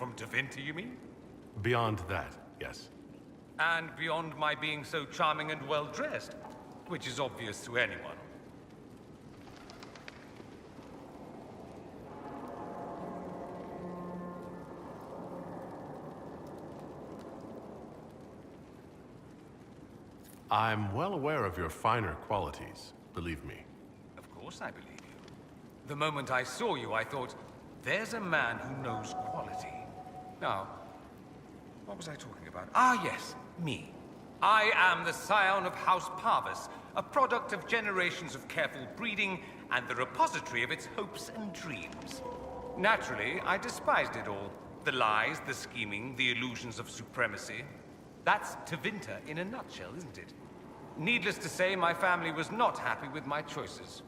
from Tevinter, you mean? Beyond that, yes. And beyond my being so charming and well-dressed, which is obvious to anyone. I'm well aware of your finer qualities, believe me. Of course I believe you. The moment I saw you, I thought, there's a man who knows quality. Now, what was I talking about? Ah, yes, me. I am the scion of House Parvis, a product of generations of careful breeding and the repository of its hopes and dreams. Naturally, I despised it all. The lies, the scheming, the illusions of supremacy. That's Tevinter in a nutshell, isn't it? Needless to say, my family was not happy with my choices.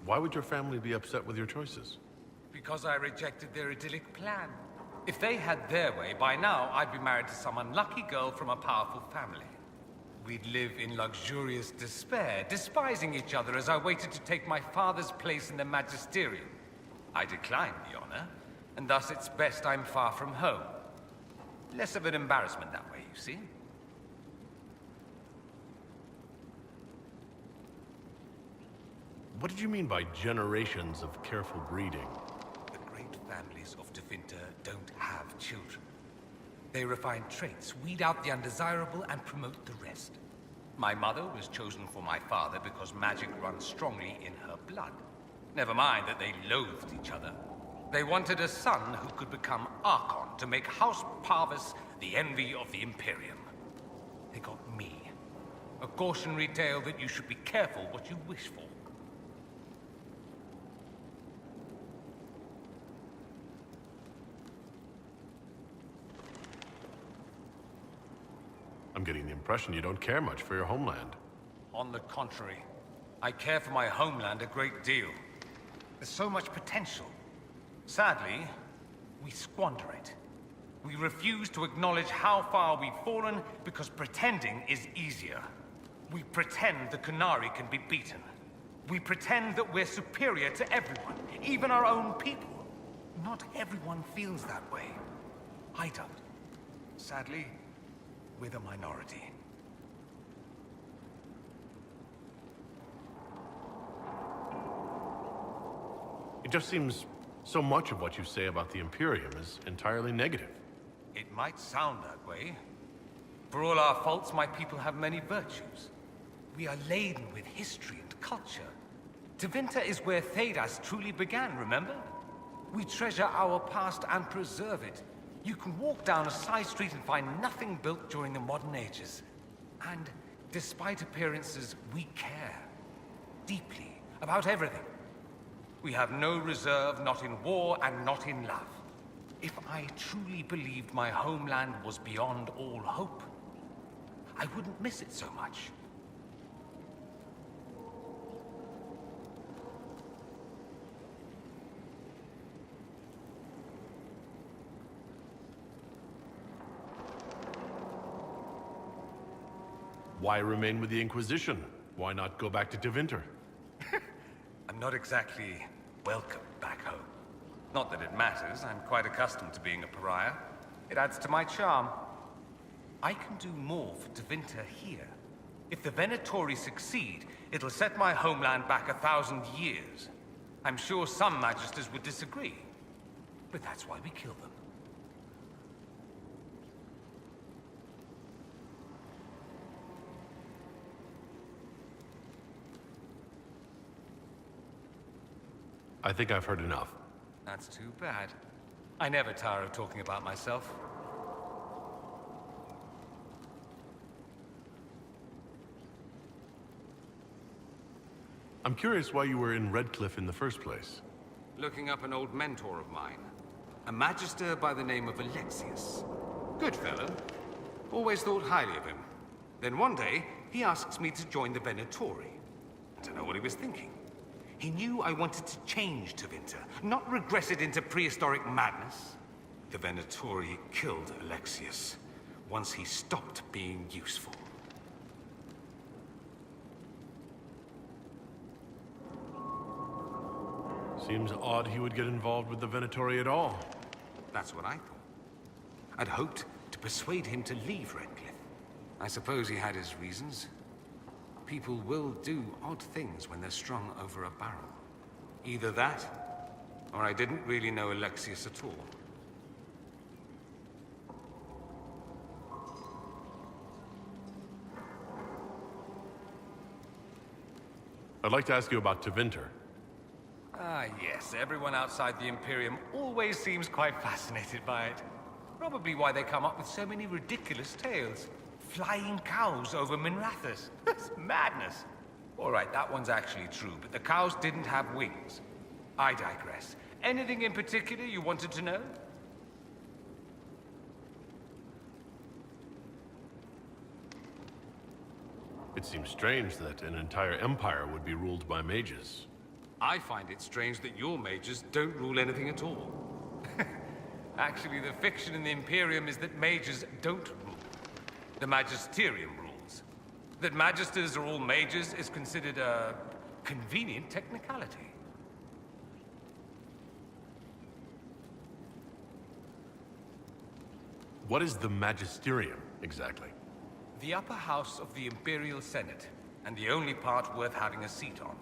Why would your family be upset with your choices? Because I rejected their idyllic plan. If they had their way, by now I'd be married to some unlucky girl from a powerful family. We'd live in luxurious despair, despising each other as I waited to take my father's place in the magisterium. I declined the honor, and thus it's best I'm far from home. Less of an embarrassment that way, you see? What did you mean by generations of careful breeding? The great families of Tevinter don't have children. They refine traits, weed out the undesirable, and promote the rest. My mother was chosen for my father because magic runs strongly in her blood. Never mind that they loathed each other. They wanted a son who could become Archon to make House Parvis the envy of the Imperium. They got me. A cautionary tale that you should be careful what you wish for. I'm getting the impression you don't care much for your homeland. On the contrary, I care for my homeland a great deal. There's so much potential. Sadly, we squander it. We refuse to acknowledge how far we've fallen because pretending is easier. We pretend the Qunari can be beaten. We pretend that we're superior to everyone, even our own people. Not everyone feels that way. I don't. Sadly, we're the minority. It just seems so much of what you say about the Imperium is entirely negative. It might sound that way. For all our faults, my people have many virtues. We are laden with history and culture. Tevinter is where Thedas truly began, remember? We treasure our past and preserve it. You can walk down a side street and find nothing built during the modern ages. And despite appearances, we care. Deeply. About everything. We have no reserve, not in war and not in love. If I truly believed my homeland was beyond all hope, I wouldn't miss it so much. Why remain with the Inquisition? Why not go back to Tevinter? I'm not exactly welcome back home. Not that it matters, I'm quite accustomed to being a pariah. It adds to my charm. I can do more for Tevinter here. If the Venatori succeed, it'll set my homeland back 1,000 years. I'm sure some magisters would disagree, but that's why we kill them. I think I've heard enough. That's too bad. I never tire of talking about myself. I'm curious why you were in Redcliffe in the first place. Looking up an old mentor of mine. A magister by the name of Alexius. Good fellow. Always thought highly of him. Then one day, he asks me to join the Venatori. I don't know what he was thinking. He knew I wanted to change Tevinter, not regress it into prehistoric madness. The Venatori killed Alexius once he stopped being useful. Seems odd he would get involved with the Venatori at all. That's what I thought. I'd hoped to persuade him to leave Redcliffe. I suppose he had his reasons. People will do odd things when they're strung over a barrel. Either that, or I didn't really know Alexius at all. I'd like to ask you about Tevinter. Ah, yes. Everyone outside the Imperium always seems quite fascinated by it. Probably why they come up with so many ridiculous tales. Flying cows over Minrathous. That's madness. All right, that one's actually true, but the cows didn't have wings. I digress. Anything in particular you wanted to know? It seems strange that an entire empire would be ruled by mages. I find it strange that your mages don't rule anything at all. Actually, the fiction in the Imperium is that mages don't rule. The Magisterium rules. That magisters are all mages is considered a convenient technicality. What is the Magisterium, exactly? The upper house of the Imperial Senate, and the only part worth having a seat on.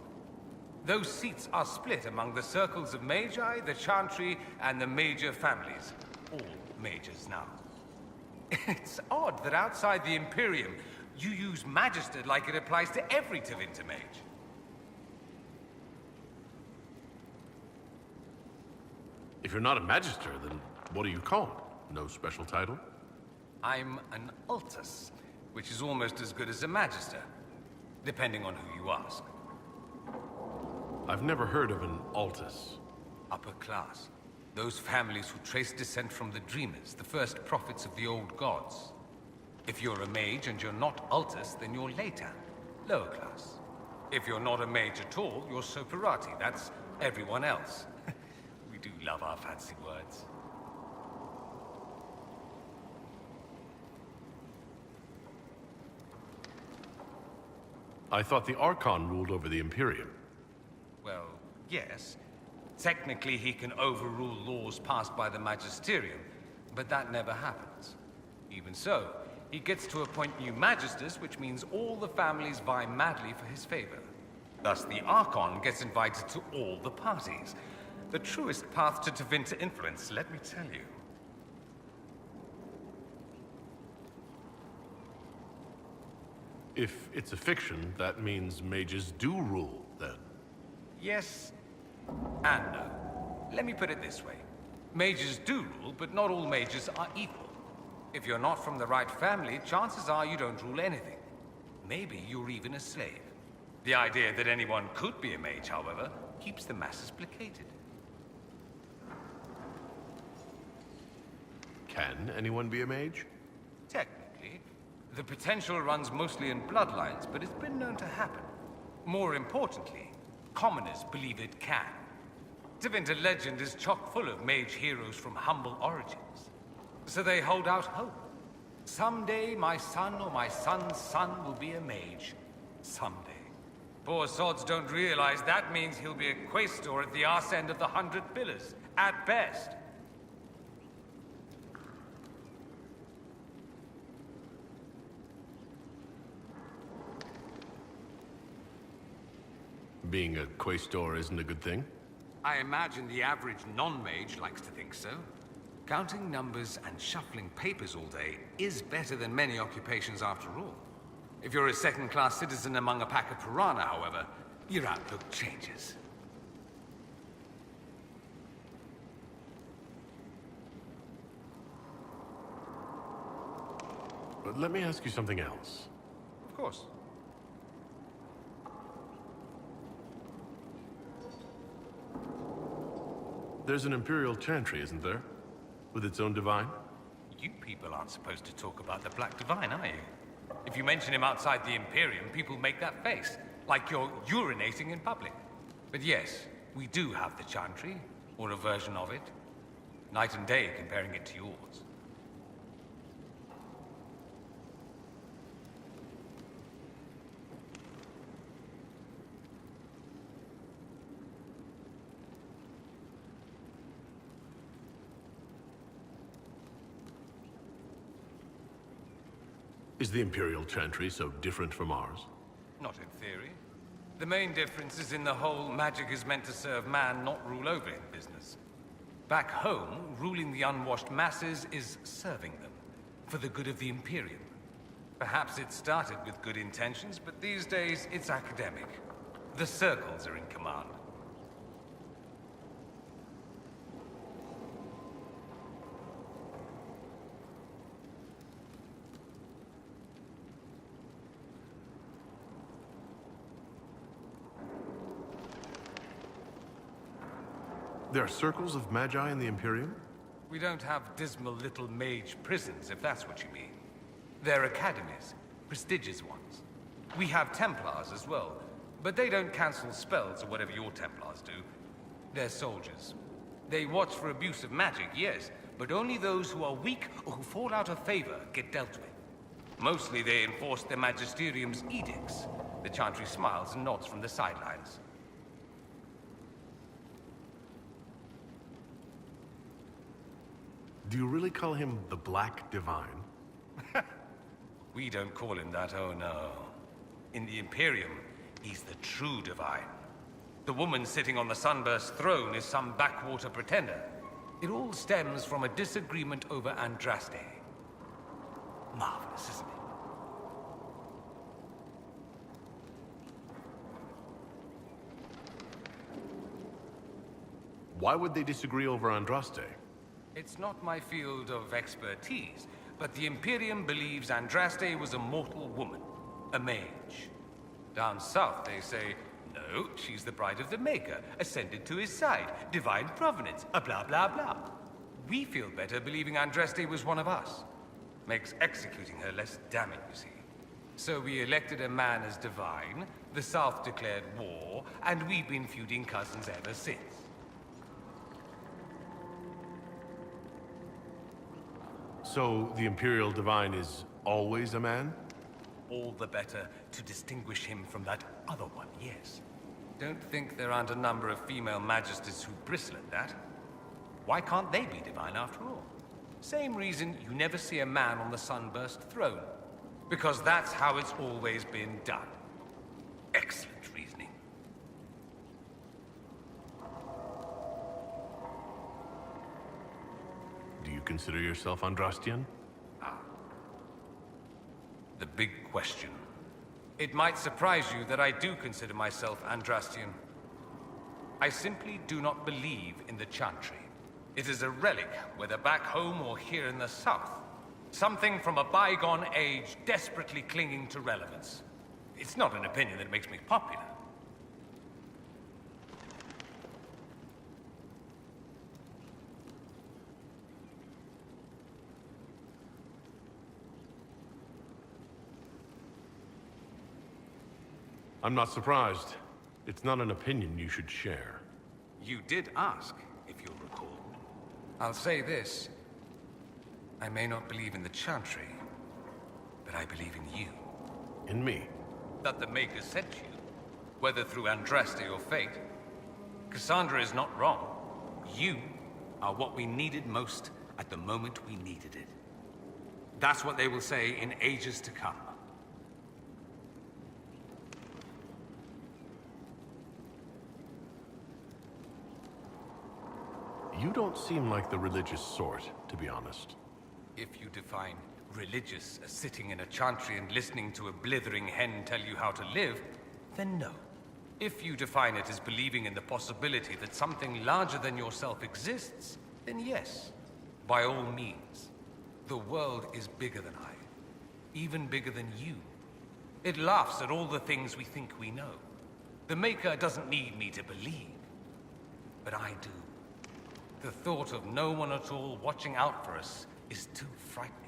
Those seats are split among the circles of Magi, the Chantry, and the major families. All mages now. It's odd that outside the Imperium, you use Magister like it applies to every Tevinter mage. If you're not a Magister, then what are you called? No special title? I'm an Altus, which is almost as good as a Magister, depending on who you ask. I've never heard of an Altus. Upper class. Those families who trace descent from the Dreamers, the first prophets of the old gods. If you're a mage and you're not Altus, then you're later, lower class. If you're not a mage at all, you're Soperati. That's everyone else. We do love our fancy words. I thought the Archon ruled over the Imperium. Well, yes. Technically, he can overrule laws passed by the Magisterium, but that never happens. Even so, he gets to appoint new Magisters, which means all the families vie madly for his favor. Thus, the Archon gets invited to all the parties. The truest path to Tevinter influence, let me tell you. If it's a fiction, that means mages do rule, then. Yes and no. Let me put it this way. Mages do rule, but not all mages are equal. If you're not from the right family, chances are you don't rule anything. Maybe you're even a slave. The idea that anyone could be a mage, however, keeps the masses placated. Can anyone be a mage? Technically. The potential runs mostly in bloodlines, but it's been known to happen. More importantly, commoners believe it can. Tevinter legend is chock full of mage heroes from humble origins. So they hold out hope. Someday my son or my son's son will be a mage. Someday. Poor sods don't realize that means he'll be a quaestor at the arse end of the 100 Pillars, at best. Being a quaestor isn't a good thing? I imagine the average non-mage likes to think so. Counting numbers and shuffling papers all day is better than many occupations after all. If you're a second-class citizen among a pack of piranha, however, your outlook changes. But let me ask you something else. Of course. There's an Imperial Chantry, isn't there? With its own divine? You people aren't supposed to talk about the Black Divine, are you? If you mention him outside the Imperium, people make that face, like you're urinating in public. But yes, we do have the Chantry, or a version of it. Night and day comparing it to yours. Is the Imperial Chantry so different from ours? Not in theory. The main difference is in the whole magic is meant to serve man, not rule over him business. Back home, ruling the unwashed masses is serving them, for the good of the Imperium. Perhaps it started with good intentions, but these days it's academic. The circles are in command. There are circles of magi in the Imperium? We don't have dismal little mage prisons, if that's what you mean. They're academies, prestigious ones. We have Templars as well, but they don't cancel spells or whatever your Templars do. They're soldiers. They watch for abuse of magic, yes, but only those who are weak or who fall out of favor get dealt with. Mostly they enforce their magisterium's edicts. The Chantry smiles and nods from the sidelines. Do you really call him the Black Divine? We don't call him that, oh no. In the Imperium, he's the true Divine. The woman sitting on the Sunburst throne is some backwater pretender. It all stems from a disagreement over Andraste. Marvelous, isn't it? Why would they disagree over Andraste? It's not my field of expertise, but the Imperium believes Andraste was a mortal woman, a mage. Down south, they say, no, she's the bride of the Maker, ascended to his side, divine provenance, a blah blah blah. We feel better believing Andraste was one of us. Makes executing her less damning, you see. So we elected a man as divine, the South declared war, and we've been feuding cousins ever since. So, the Imperial Divine is always a man? All the better to distinguish him from that other one, yes. Don't think there aren't a number of female magisters who bristle at that. Why can't they be divine after all? Same reason you never see a man on the Sunburst throne. Because that's how it's always been done. Excellent reasoning. Do you consider yourself Andrastian? The big question. It might surprise you that I do consider myself Andrastian. I simply do not believe in the Chantry. It is a relic, whether back home or here in the South. Something from a bygone age desperately clinging to relevance. It's not an opinion that makes me popular. I'm not surprised. It's not an opinion you should share. You did ask, if you'll recall. I'll say this. I may not believe in the Chantry, but I believe in you. In me? That the Maker sent you, whether through Andraste or fate. Cassandra is not wrong. You are what we needed most at the moment we needed it. That's what they will say in ages to come. You don't seem like the religious sort, to be honest. If you define religious as sitting in a chantry and listening to a blithering hen tell you how to live, then no. If you define it as believing in the possibility that something larger than yourself exists, then yes, by all means. The world is bigger than I, even bigger than you. It laughs at all the things we think we know. The Maker doesn't need me to believe, but I do. The thought of no one at all watching out for us is too frightening.